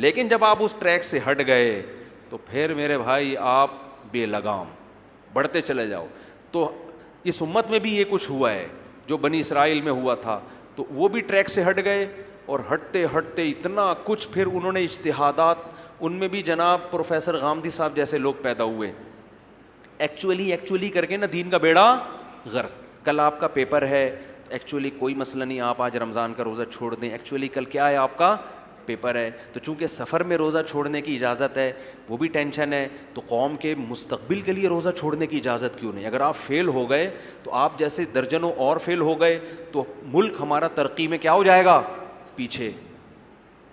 لیکن جب آپ اس ٹریک سے ہٹ گئے تو پھر میرے بھائی آپ بے لگام بڑھتے چلے جاؤ. تو اس امت میں بھی یہ کچھ ہوا ہے جو بنی اسرائیل میں ہوا تھا, تو وہ بھی ٹریک سے ہٹ گئے, اور ہٹتے ہٹتے اتنا کچھ پھر انہوں نے اجتہادات, ان میں بھی جناب پروفیسر غامدی صاحب جیسے لوگ پیدا ہوئے, ایکچولی کر کے نا دین کا بیڑا غرق. کل آپ کا پیپر ہے, ایکچولی کوئی مسئلہ نہیں, آپ آج رمضان کا روزہ چھوڑ دیں, ایکچولی کل کیا ہے آپ کا پیپر ہے, تو چونکہ سفر میں روزہ چھوڑنے کی اجازت ہے, وہ بھی ٹینشن ہے, تو قوم کے مستقبل کے لیے روزہ چھوڑنے کی اجازت کیوں نہیں؟ اگر آپ فیل ہو گئے تو آپ جیسے درجنوں اور فیل ہو گئے تو ملک ہمارا ترقی میں کیا ہو جائے گا؟ پیچھے.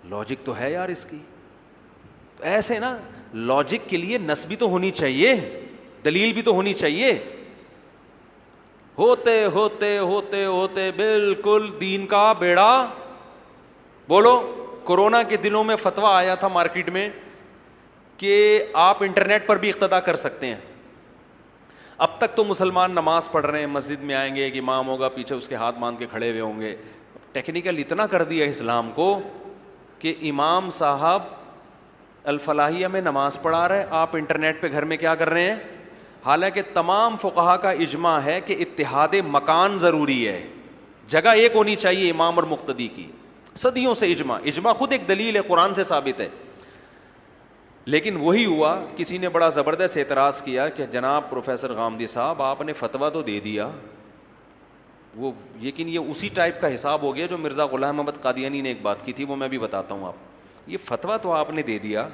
لاجک تو ہے یار اس کی. تو ایسے نا لاجک کے لیے نس بھی تو ہونی چاہیے, دلیل بھی تو ہونی چاہیے. ہوتے ہوتے ہوتے ہوتے بالکل دین کا بیڑا. بولو, کورونا کے دنوں میں فتویٰ آیا تھا مارکیٹ میں کہ آپ انٹرنیٹ پر بھی اقتدا کر سکتے ہیں. اب تک تو مسلمان نماز پڑھ رہے ہیں, مسجد میں آئیں گے, ایک امام ہوگا, پیچھے اس کے ہاتھ باندھ کے کھڑے ہوئے ہوں گے. ٹیکنیکل اتنا کر دیا اسلام کو کہ امام صاحب الفلاحیہ میں نماز پڑھا رہے, آپ انٹرنیٹ پہ گھر میں کیا کر رہے ہیں. حالانکہ تمام فقہا کا اجماع ہے کہ اتحاد مکان ضروری ہے, جگہ ایک ہونی چاہیے امام اور مقتدی کی. صدیوں سے اجماع خود ایک دلیل ہے, قرآن سے ثابت ہے. لیکن وہی ہوا, کسی نے بڑا زبردست اعتراض کیا کہ جناب پروفیسر غامدی صاحب آپ نے فتویٰ تو دے دیا, وہ لیکن یہ اسی ٹائپ کا حساب ہو گیا جو مرزا غلام احمد قادیانی نے ایک بات کی تھی, وہ میں بھی بتاتا ہوں آپ. یہ فتویٰ تو آپ نے دے دیا,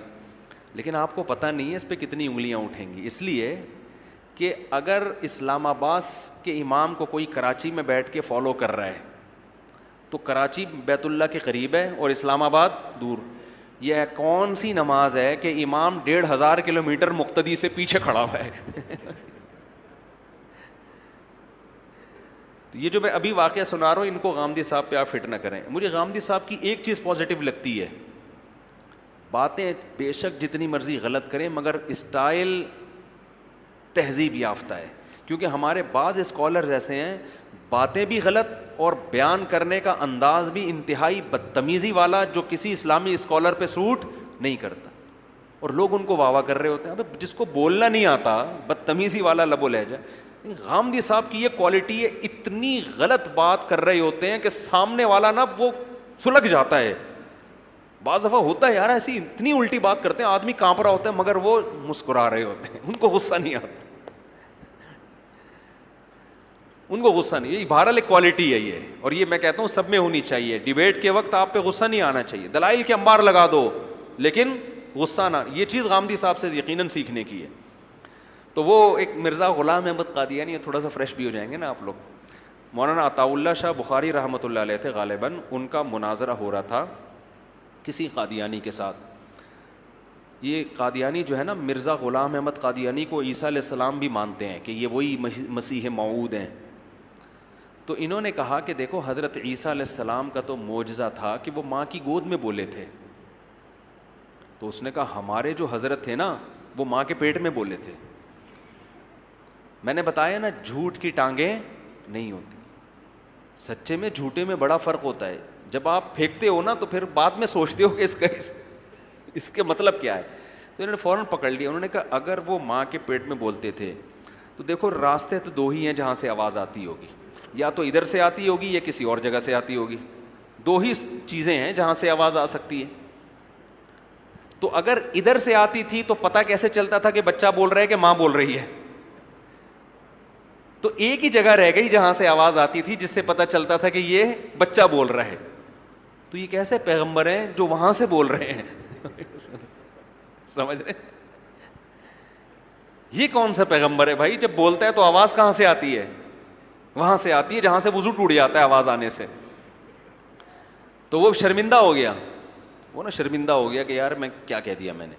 لیکن آپ کو پتہ نہیں ہے اس پہ کتنی انگلیاں اٹھیں گی. اس لیے کہ اگر اسلام آباد کے امام کو کوئی کراچی میں بیٹھ کے فالو کر رہا ہے تو کراچی بیت اللہ کے قریب ہے اور اسلام آباد دور. یہ کون سی نماز ہے کہ امام 1500 کلومیٹر مقتدی سے پیچھے کھڑا ہوا ہے؟ تو یہ جو میں ابھی واقعہ سنا رہا ہوں, ان کو غامدی صاحب پہ آپ فٹ نہ کریں. مجھے غامدی صاحب کی ایک چیز پازیٹیو لگتی ہے, باتیں بے شک جتنی مرضی غلط کریں مگر اسٹائل تہذیب یافتہ ہے. کیونکہ ہمارے بعض اسکالرز ایسے ہیں باتیں بھی غلط اور بیان کرنے کا انداز بھی انتہائی بدتمیزی والا, جو کسی اسلامی اسکالر پہ سوٹ نہیں کرتا, اور لوگ ان کو واہ واہ کر رہے ہوتے ہیں. ابے جس کو بولنا نہیں آتا, بدتمیزی والا لب و لہجہ. غامدی صاحب کی یہ کوالٹی ہے, اتنی غلط بات کر رہے ہوتے ہیں کہ سامنے والا نا وہ سلگ جاتا ہے. بعض دفعہ ہوتا ہے یار ایسی, اتنی الٹی بات کرتے ہیں آدمی کانپ رہا ہوتا ہے مگر وہ مسکرا رہے ہوتے ہیں, ان کو غصہ نہیں آتا, ان کو غصہ نہیں. یہ بہرحال ایک کوالٹی ہے یہ, اور یہ میں کہتا ہوں سب میں ہونی چاہیے. ڈیبیٹ کے وقت آپ پہ غصہ نہیں آنا چاہیے, دلائل کے انبار لگا دو لیکن غصہ نہ. یہ چیز غامدی صاحب سے یقیناً سیکھنے کی ہے. تو وہ ایک مرزا غلام احمد قادیانی, تھوڑا سا فریش بھی ہو جائیں گے نا آپ لوگ. مولانا عطاء اللہ شاہ بخاری رحمۃ اللہ علیہ تھے غالباً, ان کا مناظرہ ہو رہا تھا کسی قادیانی کے ساتھ. یہ قادیانی جو ہے نا, مرزا غلام احمد قادیانی کو عیسیٰ علیہ السلام بھی مانتے ہیں کہ یہ وہی مسیح موعود ہیں. تو انہوں نے کہا کہ دیکھو حضرت عیسیٰ علیہ السلام کا تو معجزہ تھا کہ وہ ماں کی گود میں بولے تھے. تو اس نے کہا ہمارے جو حضرت تھے نا وہ ماں کے پیٹ میں بولے تھے. میں نے بتایا نا جھوٹ کی ٹانگیں نہیں ہوتی, سچے میں جھوٹے میں بڑا فرق ہوتا ہے. جب آپ پھینکتے ہو نا تو پھر بعد میں سوچتے ہو کہ اس کے مطلب کیا ہے. تو انہوں نے فوراً پکڑ لیا. انہوں نے کہا اگر وہ ماں کے پیٹ میں بولتے تھے تو دیکھو راستے تو دو ہی ہیں جہاں سے آواز آتی ہوگی, یا تو ادھر سے آتی ہوگی یا کسی اور جگہ سے آتی ہوگی. دو ہی چیزیں ہیں جہاں سے آواز آ سکتی ہے. تو اگر ادھر سے آتی تھی تو پتہ کیسے چلتا تھا کہ بچہ بول رہا ہے کہ ماں بول رہی ہے؟ تو ایک ہی جگہ رہ گئی جہاں سے آواز آتی تھی جس سے پتہ چلتا تھا کہ یہ بچہ بول رہا ہے. تو یہ کیسے پیغمبر ہیں جو وہاں سے بول رہے ہیں؟ سمجھ رہے؟ یہ کون سا پیغمبر ہے بھائی؟ جب بولتا ہے تو آواز کہاں سے آتی ہے؟ وہاں سے آتی ہے جہاں سے وضو ٹوٹ جاتا ہے آواز آنے سے. تو وہ شرمندہ ہو گیا, وہ نا شرمندہ ہو گیا کہ یار میں کیا کہہ دیا میں نے.